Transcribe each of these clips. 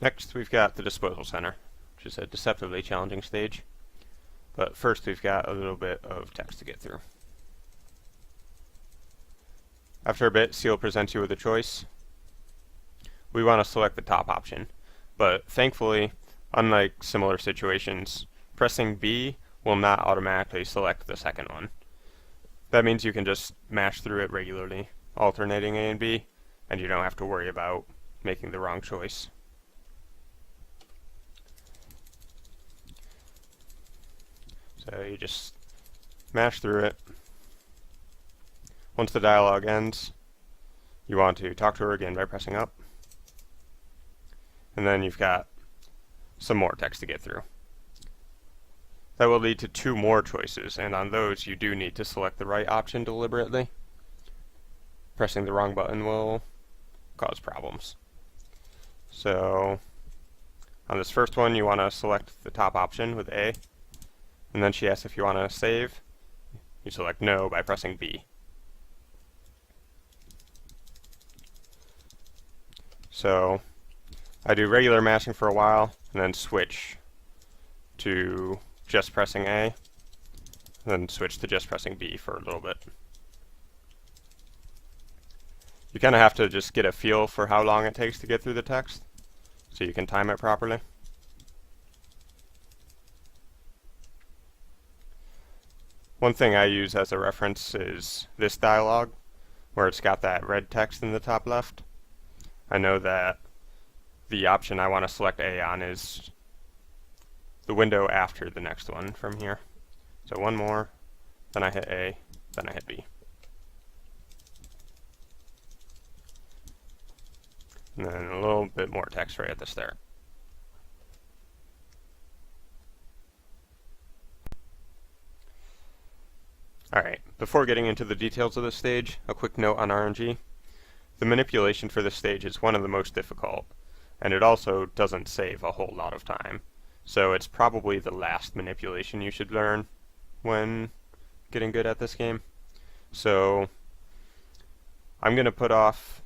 Next, we've got the disposal center, which is a deceptively challenging stage. But first, we've got a little bit of text to get through. After a bit, Seal presents you with a choice. We want to select the top option, but thankfully, unlike similar situations, pressing B will not automatically select the second one. That means you can just mash through it regularly, alternating A and B, and you don't have to worry about making the wrong choice. So you just mash through it. Once the dialogue ends, you want to talk to her again by pressing up. And then you've got some more text to get through. That will lead to 2 more choices, and on those you do need to select the right option deliberately. Pressing the wrong button will cause problems. So on this first one, you want to select the top option with A, and then she asks if you want to save. You select no by pressing B. So I do regular mashing for a while, and then switch to just pressing A, and then switch to just pressing B for a little bit. You kind of have to just get a feel for how long it takes to get through the text, so you can time it properly. One thing I use as a reference is this dialogue, where it's got that red text in the top left. I know that the option I want to select A on is the window after the next one from here. So one more, then I hit A, then I hit B. And then a little bit more text right at the start. Alright, before getting into the details of this stage, a quick note on RNG. The manipulation for this stage is one of the most difficult, and it also doesn't save a whole lot of time. So it's probably the last manipulation you should learn when getting good at this game. So I'm going to put off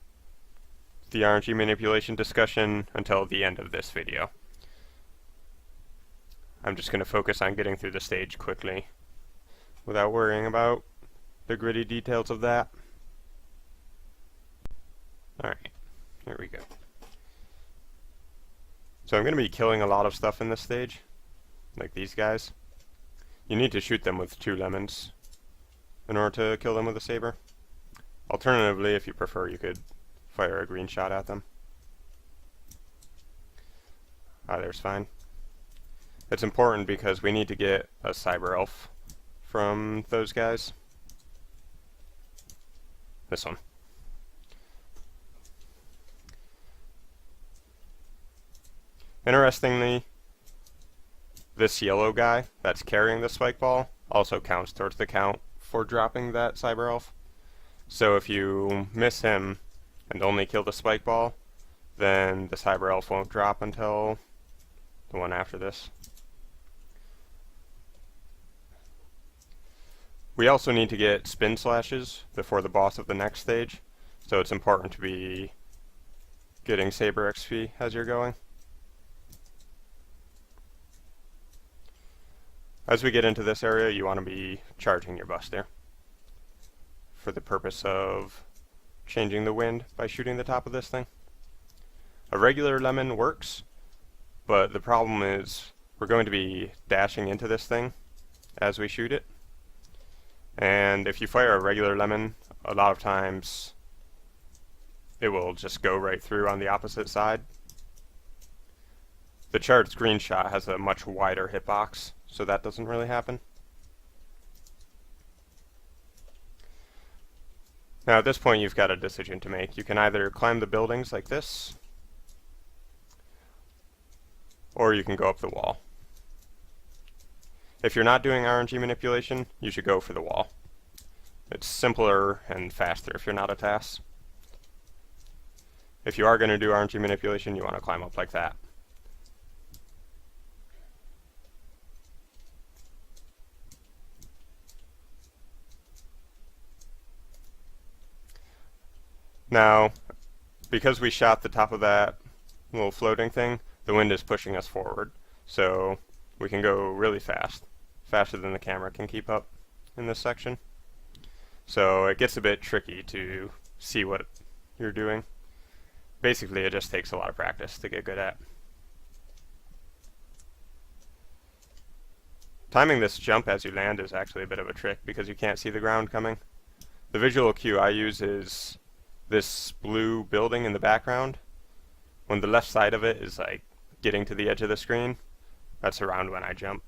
the RNG manipulation discussion until the end of this video. I'm just going to focus on getting through the stage quickly without worrying about the gritty details of that. Alright, here we go. So I'm going to be killing a lot of stuff in this stage, like these guys. You need to shoot them with 2 lemons in order to kill them with a saber. Alternatively, if you prefer, you could fire a green shot at them. Either's fine. It's important because we need to get a cyber elf from those guys. This one. Interestingly, this yellow guy that's carrying the spike ball also counts towards the count for dropping that cyber elf. So if you miss him and only kill the spike ball, then the cyber elf won't drop until the one after this. We also need to get spin slashes before the boss of the next stage, so it's important to be getting saber XP as you're going. As we get into this area, you want to be charging your buster for the purpose of changing the wind by shooting the top of this thing. A regular lemon works, but the problem is we're going to be dashing into this thing as we shoot it. And if you fire a regular lemon, a lot of times it will just go right through on the opposite side. The charged green shot has a much wider hitbox, so that doesn't really happen. Now at this point you've got a decision to make. You can either climb the buildings like this, or you can go up the wall. If you're not doing RNG manipulation, you should go for the wall. It's simpler and faster if you're not a TAS. If you are going to do RNG manipulation, you want to climb up like that. Now, because we shot the top of that little floating thing, the wind is pushing us forward. So we can go really fast, faster than the camera can keep up in this section. So it gets a bit tricky to see what you're doing. Basically, it just takes a lot of practice to get good at. Timing this jump as you land is actually a bit of a trick because you can't see the ground coming. The visual cue I use is this blue building in the background. When the left side of it is like getting to the edge of the screen, that's around when I jump.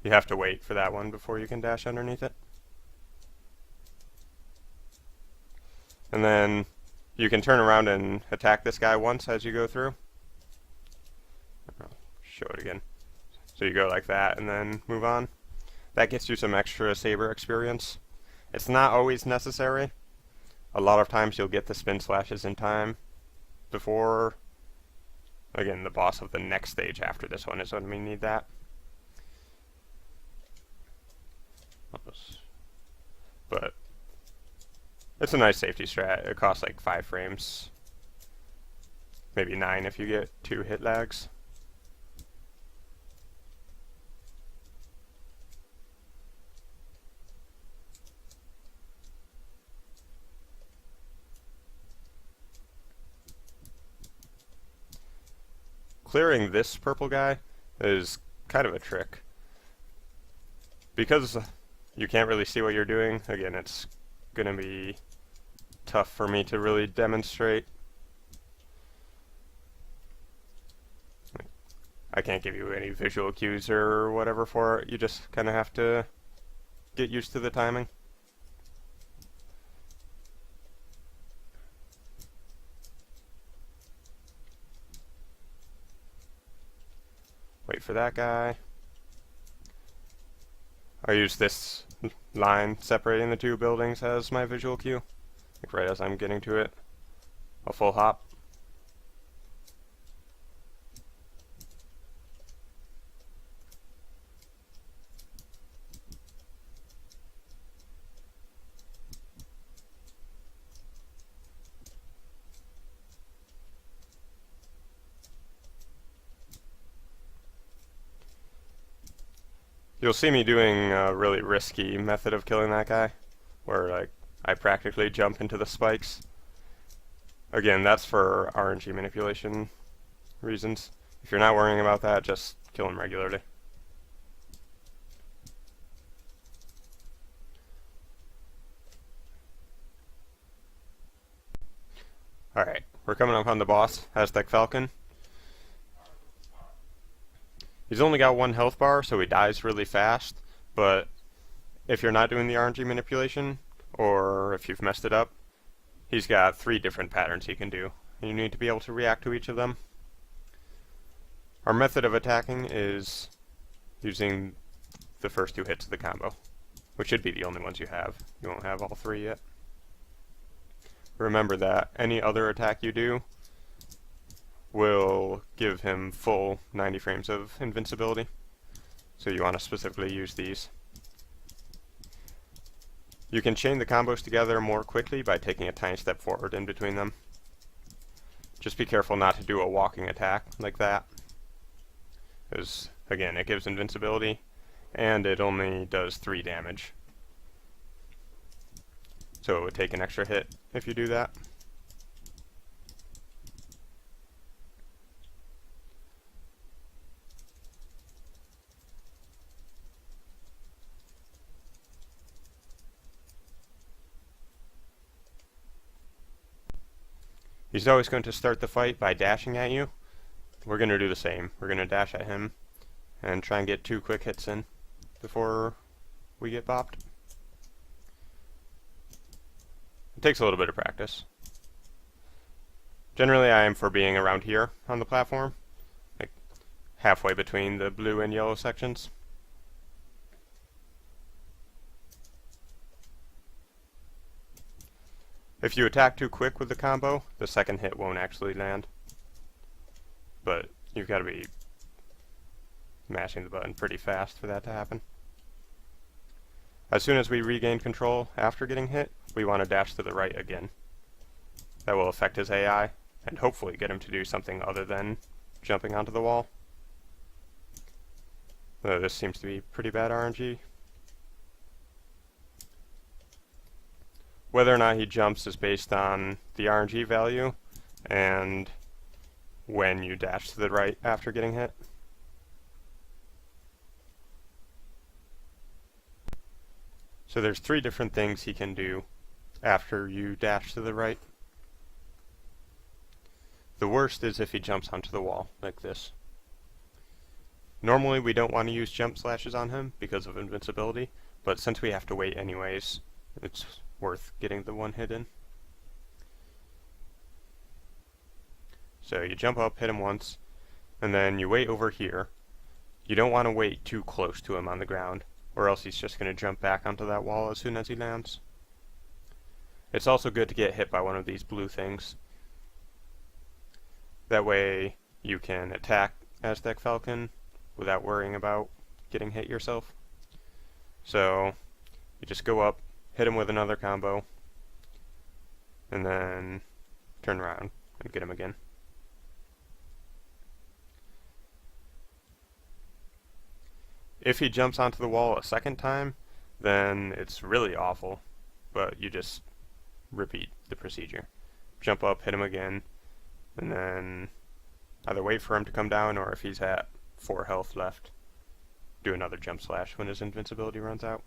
You have to wait for that one before you can dash underneath it. And then you can turn around and attack this guy once as you go through. I'll show it again. So you go like that and then move on. That gets you some extra saber experience. It's not always necessary. A lot of times you'll get the spin slashes in time before, again, the boss of the next stage after this one is when we need that. But it's a nice safety strat. It costs like 5 frames. Maybe 9 if you get 2 hit lags. Clearing this purple guy is kind of a trick. Because you can't really see what you're doing, again, it's gonna be tough for me to really demonstrate. I can't give you any visual cues or whatever for it. You just kind of have to get used to the timing. Wait for that guy. I use this line separating the two buildings as my visual cue. Like right as I'm getting to it. A full hop. You'll see me doing a really risky method of killing that guy, where like I practically jump into the spikes. Again, that's for RNG manipulation reasons. If you're not worrying about that, just kill him regularly. Alright, we're coming up on the boss, Aztec Falcon. He's only got 1 health bar, so he dies really fast, but if you're not doing the RNG manipulation, or if you've messed it up, he's got 3 different patterns he can do, and you need to be able to react to each of them. Our method of attacking is using the first 2 hits of the combo, which should be the only ones you have. You won't have all 3 yet. Remember that any other attack you do will give him full 90 frames of invincibility. So you want to specifically use these. You can chain the combos together more quickly by taking a tiny step forward in between them. Just be careful not to do a walking attack like that, because again, it gives invincibility and it only does 3 damage. So it would take an extra hit if you do that. He's always going to start the fight by dashing at you. We're going to do the same. We're going to dash at him and try and get 2 quick hits in before we get bopped. It takes a little bit of practice. Generally I am for being around here on the platform, like halfway between the blue and yellow sections. If you attack too quick with the combo, the second hit won't actually land. But you've got to be mashing the button pretty fast for that to happen. As soon as we regain control after getting hit, we want to dash to the right again. That will affect his AI, and hopefully get him to do something other than jumping onto the wall. Though this seems to be pretty bad RNG. Whether or not he jumps is based on the RNG value and when you dash to the right after getting hit. So there's 3 different things he can do after you dash to the right. The worst is if he jumps onto the wall, like this. Normally we don't want to use jump slashes on him because of invincibility, but since we have to wait anyways, it's worth getting the one hit in. So you jump up, hit him once, and then you wait over here. You don't want to wait too close to him on the ground, or else he's just going to jump back onto that wall as soon as he lands. It's also good to get hit by one of these blue things. That way you can attack Aztec Falcon without worrying about getting hit yourself. So you just go up, hit him with another combo, and then turn around and get him again. If he jumps onto the wall a second time, then it's really awful, but you just repeat the procedure. Jump up, hit him again, and then either wait for him to come down, or if he's at 4 health left, do another jump slash when his invincibility runs out.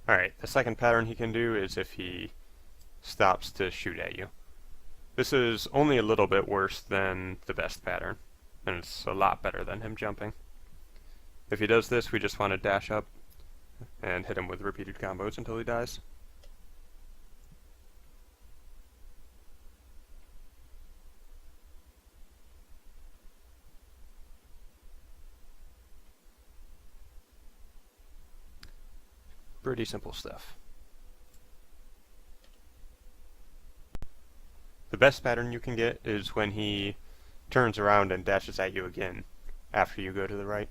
Alright, the second pattern he can do is if he stops to shoot at you. This is only a little bit worse than the best pattern, and it's a lot better than him jumping. If he does this, we just want to dash up and hit him with repeated combos until he dies. Pretty simple stuff. The best pattern you can get is when he turns around and dashes at you again after you go to the right.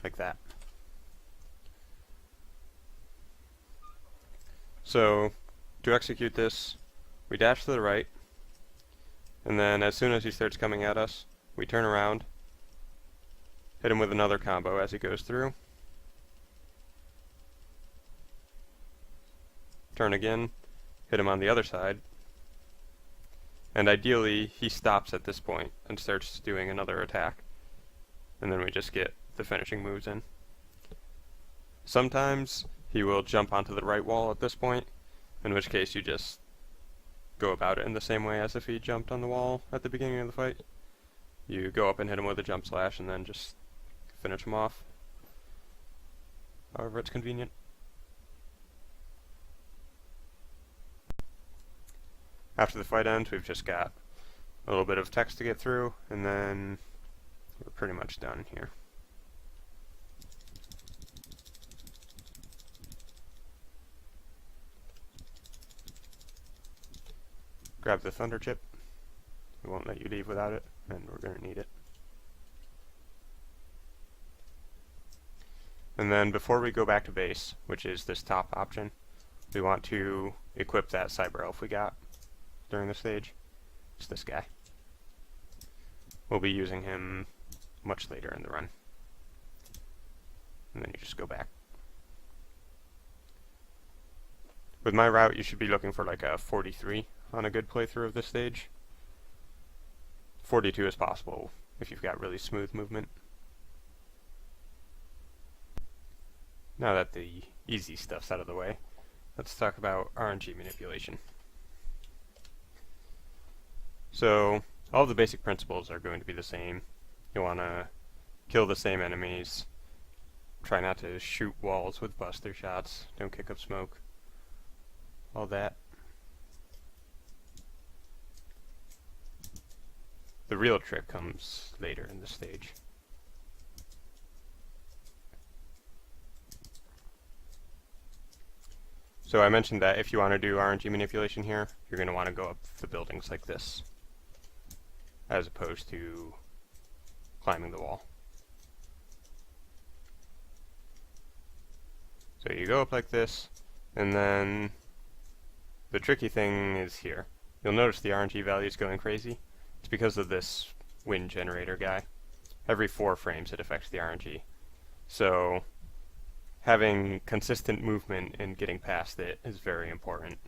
Like that. So, to execute this, we dash to the right, and then as soon as he starts coming at us, we turn around, hit him with another combo as he goes through, turn again, hit him on the other side, and ideally he stops at this point and starts doing another attack, and then we just get the finishing moves in. Sometimes he will jump onto the right wall at this point, in which case you just go about it in the same way as if he jumped on the wall at the beginning of the fight. You go up and hit him with a jump slash and then just finish him off however it's convenient. After the fight ends, we've just got a little bit of text to get through, and then we're pretty much done here. Grab the thunder chip. We won't let you leave without it, and we're going to need it. And then before we go back to base, which is this top option, we want to equip that cyber elf we got during the stage. It's this guy. We'll be using him much later in the run. And then you just go back. With my route, you should be looking for like a 43 on a good playthrough of this stage. 42 is possible if you've got really smooth movement. Now that the easy stuff's out of the way, let's talk about RNG manipulation. So, all the basic principles are going to be the same. You want to kill the same enemies, try not to shoot walls with buster shots, don't kick up smoke, all that. The real trick comes later in the stage. So I mentioned that if you want to do RNG manipulation here, you're going to want to go up the buildings like this, as opposed to climbing the wall. So you go up like this, and then the tricky thing is here. You'll notice the RNG value is going crazy. It's because of this wind generator guy. Every 4 frames it affects the RNG. So having consistent movement and getting past it is very important.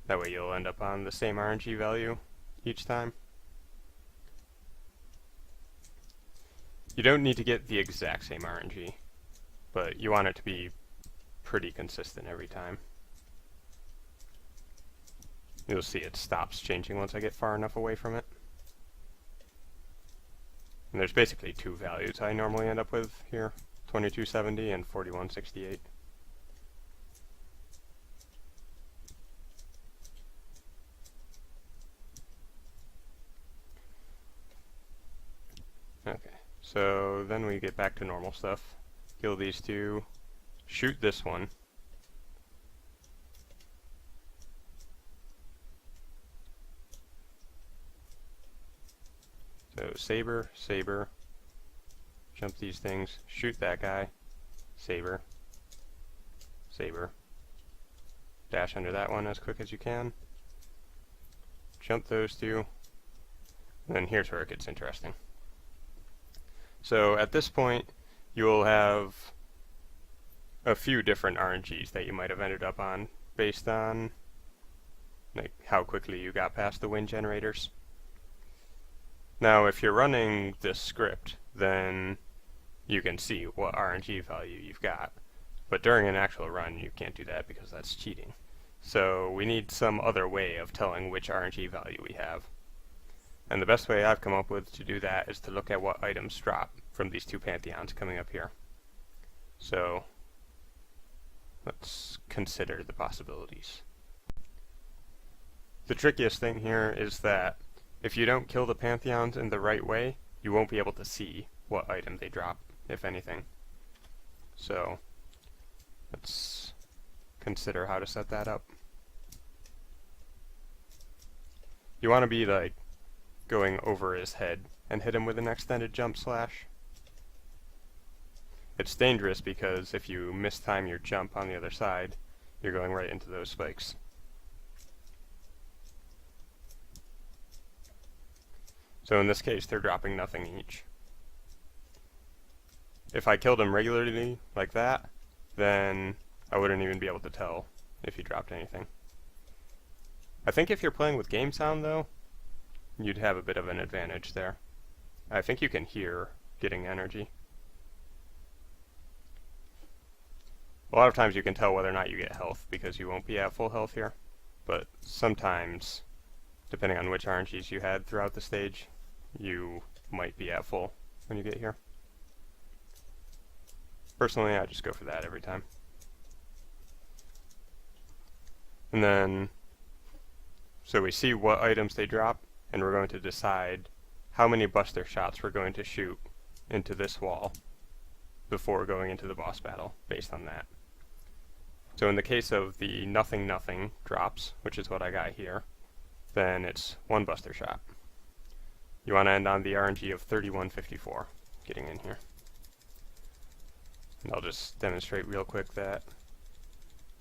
That way you'll end up on the same RNG value each time. You don't need to get the exact same RNG, but you want it to be pretty consistent every time. You'll see it stops changing once I get far enough away from it. And there's basically 2 values I normally end up with here, 2270 and 4168. Okay, so then we get back to normal stuff. Kill these 2, shoot this one. So saber, saber, jump these things, shoot that guy, saber, saber, dash under that one as quick as you can, jump those 2, and then here's where it gets interesting. So at this point you'll have a few different RNGs that you might have ended up on based on like how quickly you got past the wind generators. Now, if you're running this script, then you can see what RNG value you've got. But during an actual run, you can't do that because that's cheating. So we need some other way of telling which RNG value we have. And the best way I've come up with to do that is to look at what items drop from these 2 pantheons coming up here. So let's consider the possibilities. The trickiest thing here is that if you don't kill the pantheons in the right way, you won't be able to see what item they drop, if anything. So let's consider how to set that up. You want to be like going over his head and hit him with an extended jump slash. It's dangerous because if you mistime your jump on the other side, you're going right into those spikes. So in this case, they're dropping nothing each. If I killed him regularly like that, then I wouldn't even be able to tell if he dropped anything. I think if you're playing with game sound though, you'd have a bit of an advantage there. I think you can hear getting energy. A lot of times you can tell whether or not you get health because you won't be at full health here, but sometimes, depending on which RNGs you had throughout the stage, you might be at full when you get here. Personally, I just go for that every time. And then, so we see what items they drop, and we're going to decide how many buster shots we're going to shoot into this wall before going into the boss battle, based on that. So in the case of the nothing nothing drops, which is what I got here, then it's 1 buster shot. You want to end on the RNG of 3154, getting in here. And I'll just demonstrate real quick that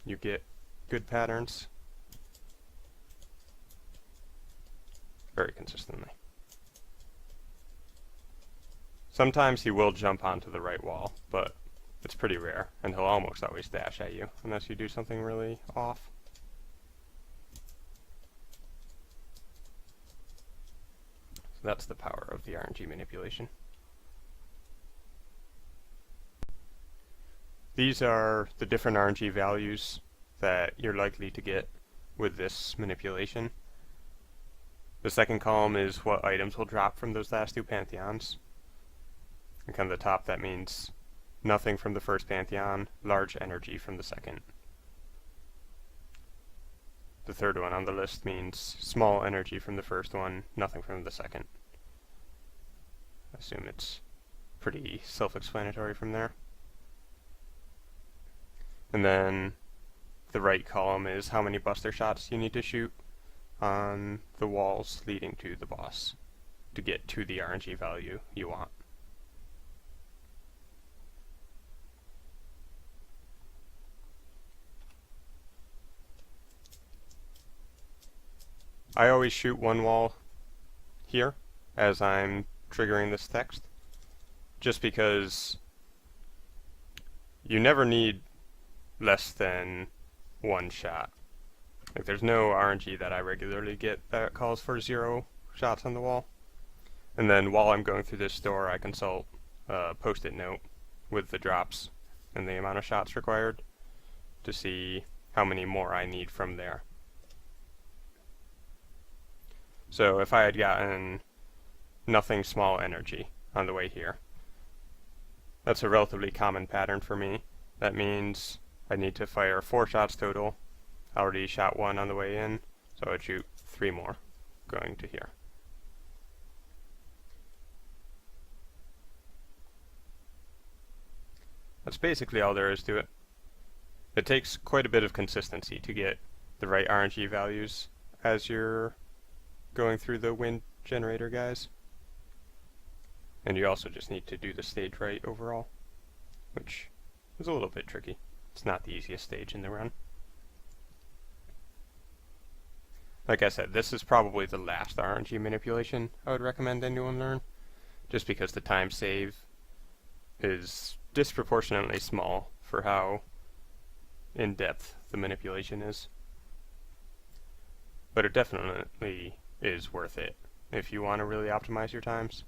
you get good patterns very consistently. Sometimes he will jump onto the right wall, but it's pretty rare, and he'll almost always dash at you, unless you do something really off. So that's the power of the RNG manipulation. These are the different RNG values that you're likely to get with this manipulation. The second column is what items will drop from those last 2 pantheons. And kind of the top, that means nothing from the first pantheon, large energy from the second. The third one on the list means small energy from the first one, nothing from the second. I assume it's pretty self-explanatory from there. And then the right column is how many buster shots you need to shoot on the walls leading to the boss to get to the RNG value you want. I always shoot one wall here as I'm triggering this text, just because you never need less than one shot. Like, there's no RNG that I regularly get that calls for 0 shots on the wall. And then while I'm going through this door, I consult a post-it note with the drops and the amount of shots required to see how many more I need from there. So if I had gotten nothing small energy on the way here, that's a relatively common pattern for me. That means I need to fire 4 shots total. I already shot 1 on the way in, so I'd shoot 3 more going to here. That's basically all there is to it. It takes quite a bit of consistency to get the right RNG values as you're going through the wind generator guys. And you also just need to do the stage right overall, which is a little bit tricky. It's not the easiest stage in the run. Like I said, this is probably the last RNG manipulation I would recommend anyone learn, just because the time save is disproportionately small for how in-depth the manipulation is. But it definitely is worth it if you want to really optimize your times.